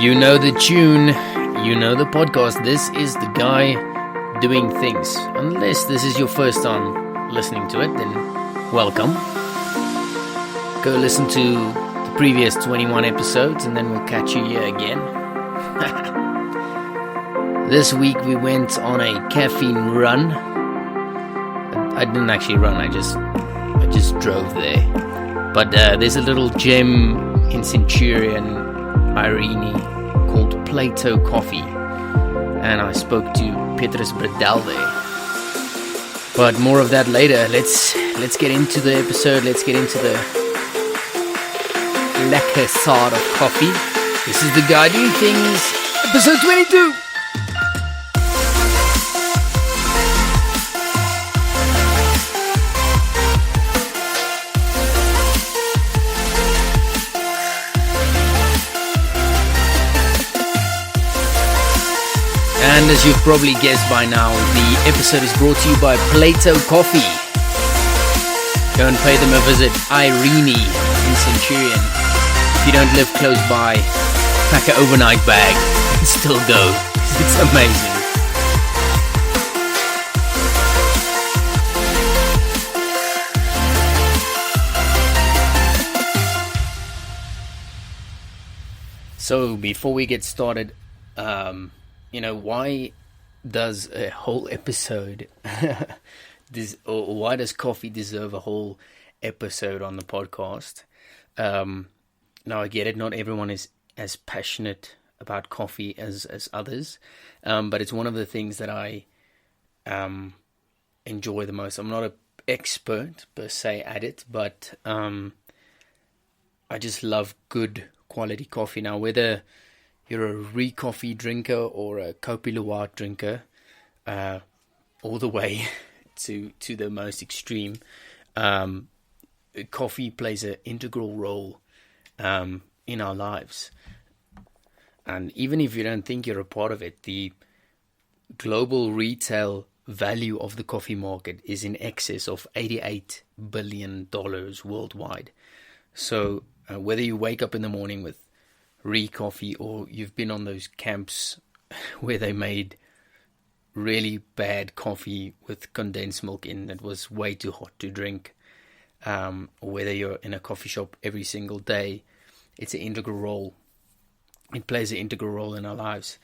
You know the tune, you know the podcast. This is the guy doing things. Unless this is your first time listening to it, then welcome. Go listen to the previous 21 episodes and then we'll catch you here again. This week we went on a caffeine run. I didn't actually run, I just drove there. But there's a little gem in Centurion, Irene, called Plato Coffee, and I spoke to Petrus Bredel there. But more of that later. Let's get into the episode. Let's get into the lekker side of coffee. This is the guy doing things, episode 22. And as you've probably guessed by now, the episode is brought to you by Plato Coffee. Go and pay them a visit, Irene in Centurion. If you don't live close by, pack an overnight bag and still go. It's amazing. So before we get started, why does a whole episode, or why does coffee deserve a whole episode on the podcast? Now I get it, not everyone is as passionate about coffee as others, but it's one of the things that I enjoy the most. I'm not an expert per se at it, but I just love good quality coffee. Now whether you're a re-coffee drinker or a Kopi Luwak drinker, all the way to the most extreme, coffee plays an integral role in our lives. And even if you don't think you're a part of it, the global retail value of the coffee market is in excess of $88 billion worldwide. So whether you wake up in the morning with re-coffee or you've been on those camps where they made really bad coffee with condensed milk in that was way too hot to drink, or whether you're in a coffee shop every single day, it's an integral role. It plays an integral role in our lives.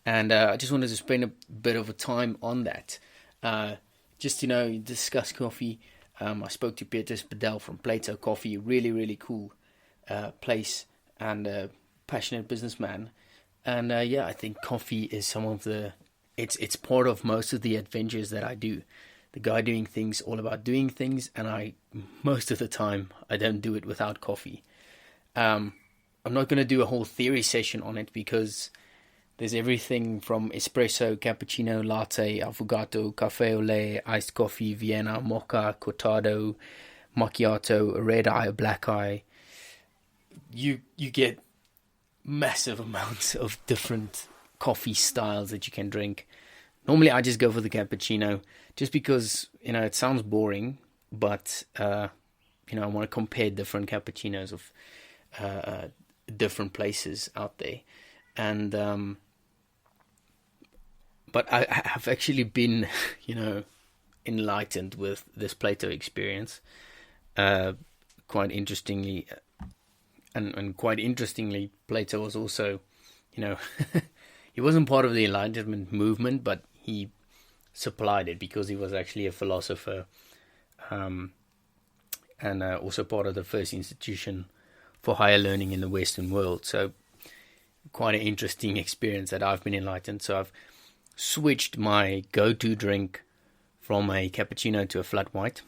And I just wanted to spend a bit of a time on that. Just discuss coffee. I spoke to Petrus Bredel from Plato Coffee, really, really cool place, and passionate businessman. And I think coffee is some of the it's part of most of the adventures that I do. The guy doing things, all about doing things, and most of the time I don't do it without coffee. I'm not going to do a whole theory session on it because there's everything from espresso, cappuccino, latte, affogato, cafe au lait, iced coffee, Vienna, mocha, cortado, macchiato, a red eye, a black eye. You get massive amounts of different coffee styles that you can drink. Normally I just go for the cappuccino just because it sounds boring, but I want to compare different cappuccinos of different places out there. And but I have actually been enlightened with this Plato experience, quite interestingly. And quite interestingly, Plato was also, he wasn't part of the Enlightenment movement, but he supplied it because he was actually a philosopher, and also part of the first institution for higher learning in the Western world. So quite an interesting experience that I've been enlightened. So I've switched my go-to drink from a cappuccino to a flat white.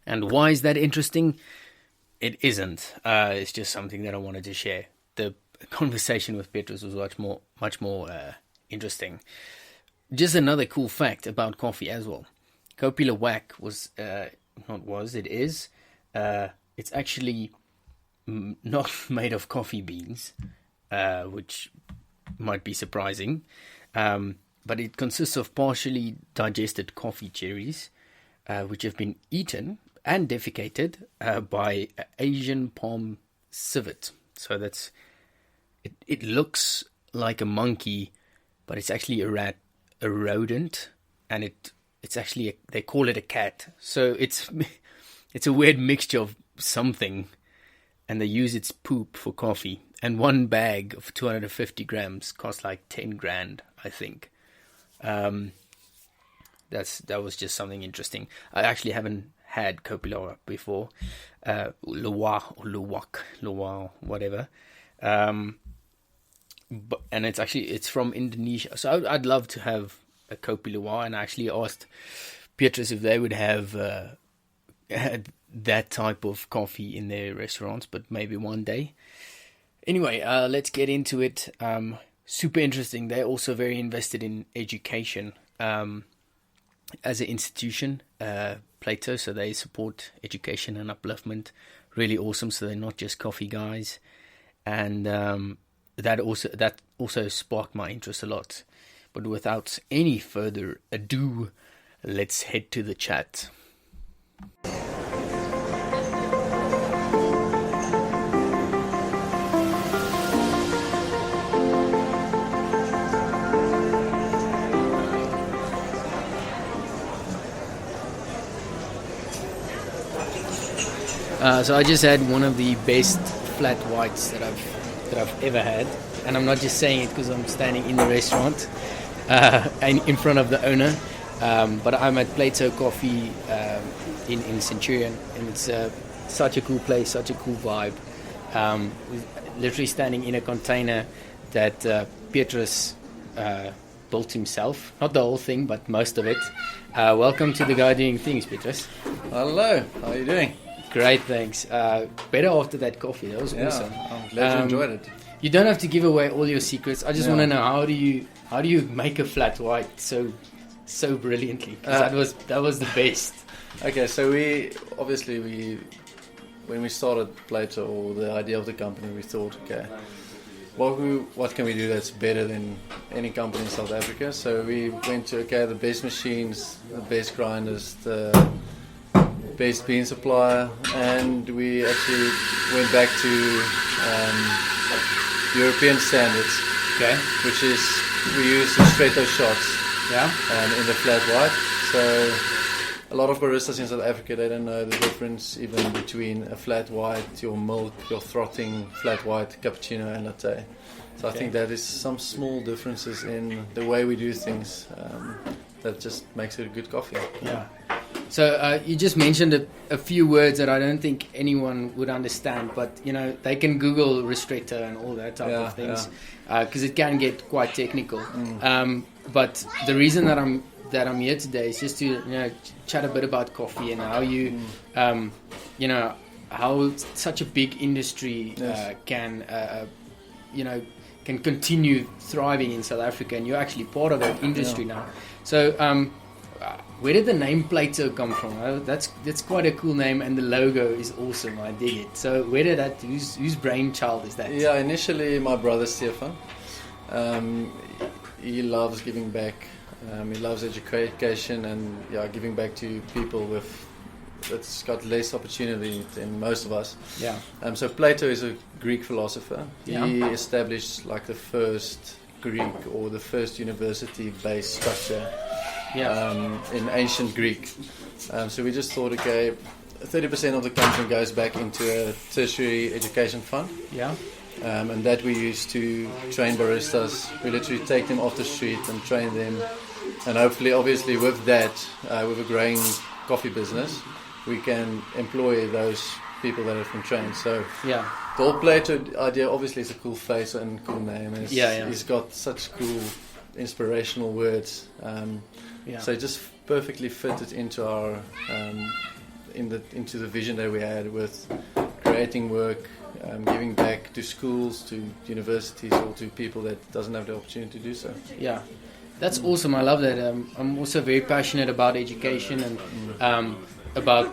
And why is that interesting? It isn't. It's just something that I wanted to share. The conversation with Petrus was much more interesting. Just another cool fact about coffee as well. Kopi Luwak it is. It's actually not made of coffee beans, which might be surprising. But it consists of partially digested coffee cherries, which have been eaten and defecated by Asian palm civet. So that's it. It looks like a monkey, but it's actually a rodent, and it's actually they call it a cat. So it's a weird mixture of something, and they use its poop for coffee. And one bag of 250 grams costs like 10 grand, I think. That was just something interesting. I actually haven't had Kopi Luwak before, Luwak or Luwak, whatever. And it's from Indonesia. So I'd love to have a Kopi Luwak, and I actually asked Petrus if they would have had that type of coffee in their restaurants, but maybe one day. Anyway, let's get into it. Super interesting. They're also very invested in education as an institution, Plato, so they support education and upliftment. Really awesome. So they're not just coffee guys. And that also sparked my interest a lot. But without any further ado, let's head to the chat. So I just had one of the best flat whites that I've ever had, and I'm not just saying it because I'm standing in the restaurant and in front of the owner, but I'm at Plato Coffee in Centurion, and it's such a cool place, such a cool vibe. Literally standing in a container that Petrus built himself, not the whole thing, but most of it. Welcome to the guy doing things, Petrus. Hello, how are you doing? Great, thanks. Better after that coffee. That was awesome. I'm glad you enjoyed it. You don't have to give away all your secrets. I just want to know how do you make a flat white so brilliantly? 'Cause that was the best. Okay, so when we started Plato, or the idea of the company, we thought, okay, what can we do that's better than any company in South Africa? So we went to the best machines, the best grinders, the best bean supplier, and we actually went back to European standards. Okay. Which is we use ristretto shots. Yeah. In the flat white. So a lot of baristas in South Africa, they don't know the difference even between a flat white, your milk, your frothing flat white, cappuccino and latte. So I think that is some small differences in the way we do things that just makes it a good coffee. Yeah. So you just mentioned a few words that I don't think anyone would understand, but they can Google ristretto and all that type of things because it can get quite technical. But the reason that I'm here today is just to chat a bit about coffee and how you how such a big industry can continue thriving in South Africa, and you're actually part of that industry now. So where did the name Plato come from? That's quite a cool name, and the logo is awesome. I dig it. So where did that? Whose brainchild is that? Yeah, initially my brother Stefan. He loves giving back. He loves education and giving back to people that's got less opportunity than most of us. Yeah. So Plato is a Greek philosopher. Yeah. He established like the first Greek or the first university-based structure. In ancient Greek. So we just thought, 30% of the company goes back into a tertiary education fund. Yeah. And that we use to train baristas. We literally take them off the street and train them. And hopefully, obviously, with that, with a growing coffee business, we can employ those people that have been trained. So the whole Plato idea, obviously, is a cool face and cool name. And he's got such cool inspirational words. So it just perfectly fitted into our into the vision that we had with creating work, giving back to schools, to universities, or to people that doesn't have the opportunity to do so. Yeah, that's awesome. I love that. I'm also very passionate about education and about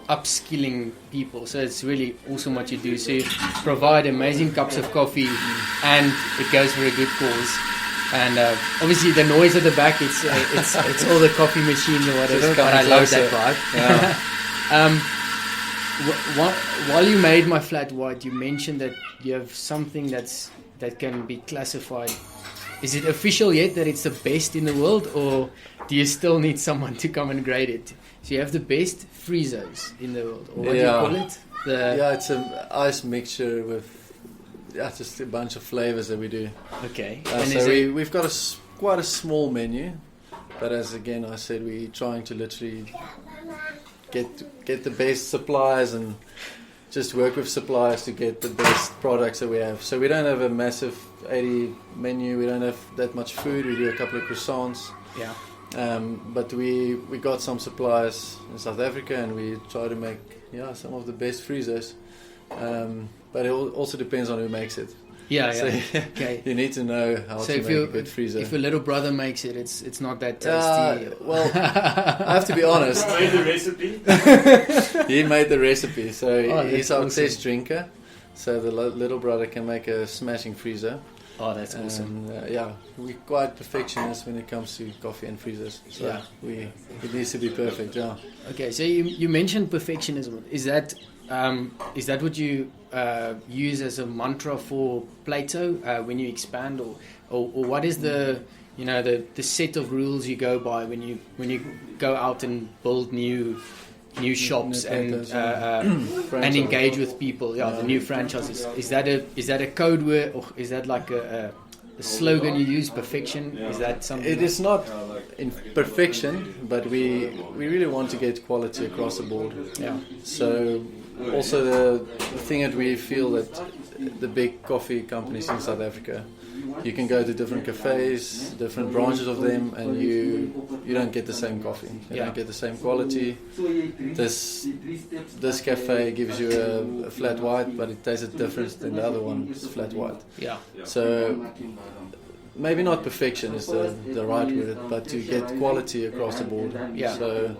upskilling people. So it's really awesome what you do. So you provide amazing cups of coffee, and it goes for a good cause. And obviously the noise at the back, it's all the coffee machines or whatever, but I love that vibe. while you made my flat white, you mentioned that you have something that can be classified. Is it official yet that it's the best in the world, or do you still need someone to come and grade it? So you have the best freezers in the world, or what do you call it? It's an ice mixture with just a bunch of flavors that we do. Okay. So we've got quite a small menu, but as again I said, we're trying to literally get the best suppliers and just work with suppliers to get the best products that we have. So we don't have a massive 80 menu. We don't have that much food. We do a couple of croissants. Yeah. But we got some suppliers in South Africa, and we try to make some of the best freezers. But it also depends on who makes it. Yeah, so okay. You need to know how to make a good freezer. If your little brother makes it, it's not that tasty. Well, I have to be honest. He made the recipe. He made the recipe, so he's our awesome. test drinker. So the little brother can make a smashing freezer. Oh, that's awesome. We're quite perfectionists when it comes to coffee and freezers. So it needs to be perfect. Yeah. Okay, so you mentioned perfectionism. Is that what you use as a mantra for Plato when you expand, or what is the set of rules you go by when you go out and build new shops and engage with people? The new franchises. Is that a code word, or is that like a slogan you use? Perfection? Is that something? It is not in perfection, but we really want to get quality across the board. Yeah. So also the thing that we feel that the big coffee companies in South Africa, you can go to different cafes, different branches of them, and you don't get the same coffee. You don't get the same quality. This cafe gives you a flat white, but it tastes different than the other one. It's flat white. Yeah. So maybe not perfection is the right word, but to get quality across the board. Yeah. So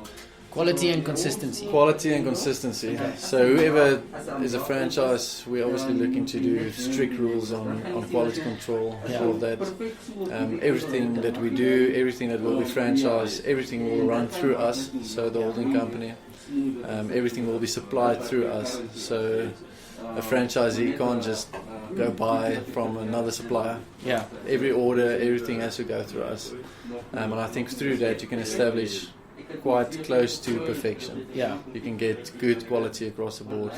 quality and consistency. Quality and consistency. So whoever is a franchise, we're obviously looking to do strict rules on quality control, all of that. Everything that we do, everything that will be franchised, everything will run through us, so the holding company. Everything will be supplied through us. So a franchisee can't just go buy from another supplier. Yeah. Every order, everything has to go through us. And I think through that you can establish quite close to perfection. Yeah. You can get good quality across the board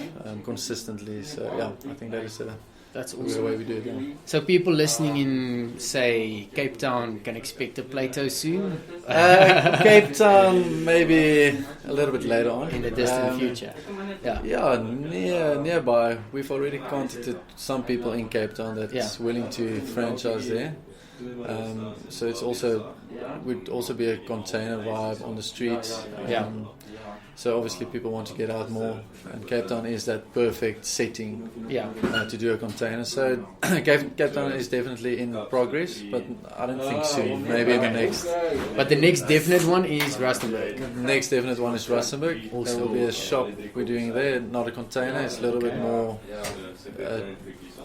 consistently. So I think that's awesome. The way we do it. Yeah. So people listening in, say, Cape Town can expect a Plato soon? Cape Town maybe a little bit later on. In the distant future. Nearby. We've already contacted some people in Cape Town that's willing to franchise there. So it's would also be a container vibe on the streets. So obviously people want to get out more, and Cape Town is that perfect setting to do a container. So Cape Town is definitely in progress, but I don't think soon. Maybe in the next. But the next definite one is Rustenburg. The next definite one is Rustenburg. There will be a shop we're doing there, not a container. It's a little bit more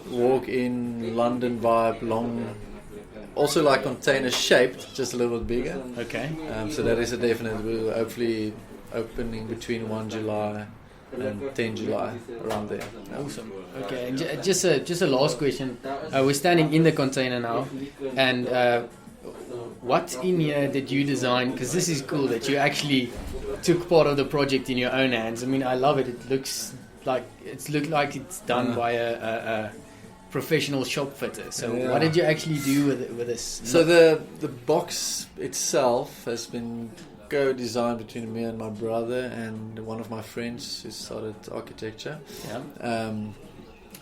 walk-in London vibe, long. Also like container shaped, just a little bit bigger. Okay. So that is a definite. We'll hopefully opening between 1 July and 10 July, around there. Awesome. Okay. And just a last question. We're standing in the container now, and what in here did you design? Because this is cool that you actually took part of the project in your own hands. I mean, I love it. It looks like it's done by a professional shop fitter. So what did you actually do with this? So the box itself has been co-designed between me and my brother and one of my friends who started architecture.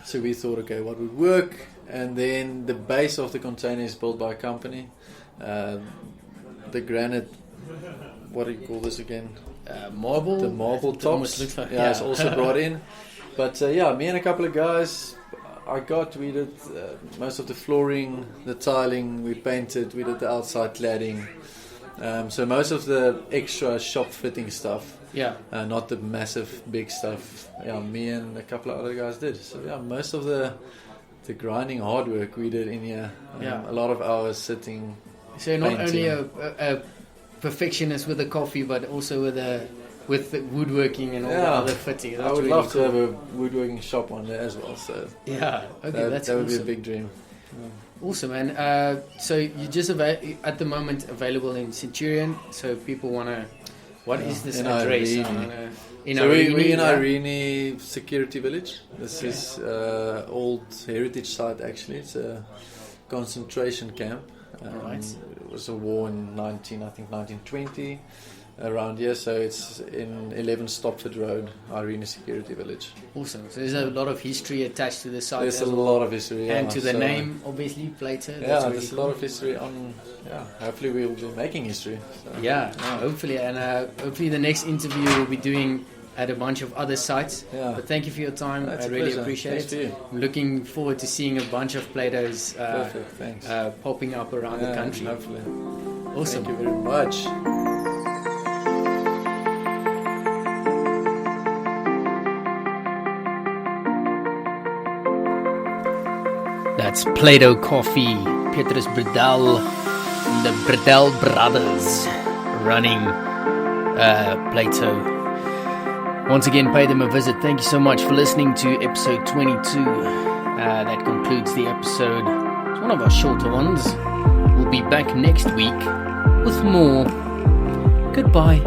So we thought, okay, what would work? And then the base of the container is built by a company. The granite, what do you call this again? Marble. The marble tops. Looks like, it's also brought in. But me and a couple of guys, we did most of the flooring, the tiling, we painted, we did the outside cladding. So most of the extra shop fitting stuff, not the massive big stuff, me and a couple of other guys did. So most of the grinding hard work we did in here, a lot of hours sitting. So you're not painting. only a perfectionist with the coffee, but also with with the woodworking and all the other fitting. I would love to have a woodworking shop on there as well. So yeah, okay, that would be a big dream. Awesome, man. So you're just at the moment available in Centurion. So people want to. What is this address? We're in Irene Security Village. This is old heritage site. Actually, it's a concentration camp. Right. It was a war in 1920. Around here, so it's in 11 Stopford Road, Irene Security Village. Awesome. So there's a lot of history attached to the site. There's a lot of history, and to the name, obviously, Plato. Yeah, there's a lot of history on. Yeah, hopefully we'll be making history. So. Yeah, hopefully, and hopefully the next interview we'll be doing at a bunch of other sites. Yeah. But thank you for your time. That's I really appreciate it. I'm looking forward to seeing a bunch of Platos popping up around the country. Hopefully. Awesome. Thank you very much. That's Plato Coffee, Petrus Bredel, and the Bredel brothers running Plato. Once again, pay them a visit. Thank you so much for listening to episode 22. That concludes the episode. It's one of our shorter ones. We'll be back next week with more. Goodbye.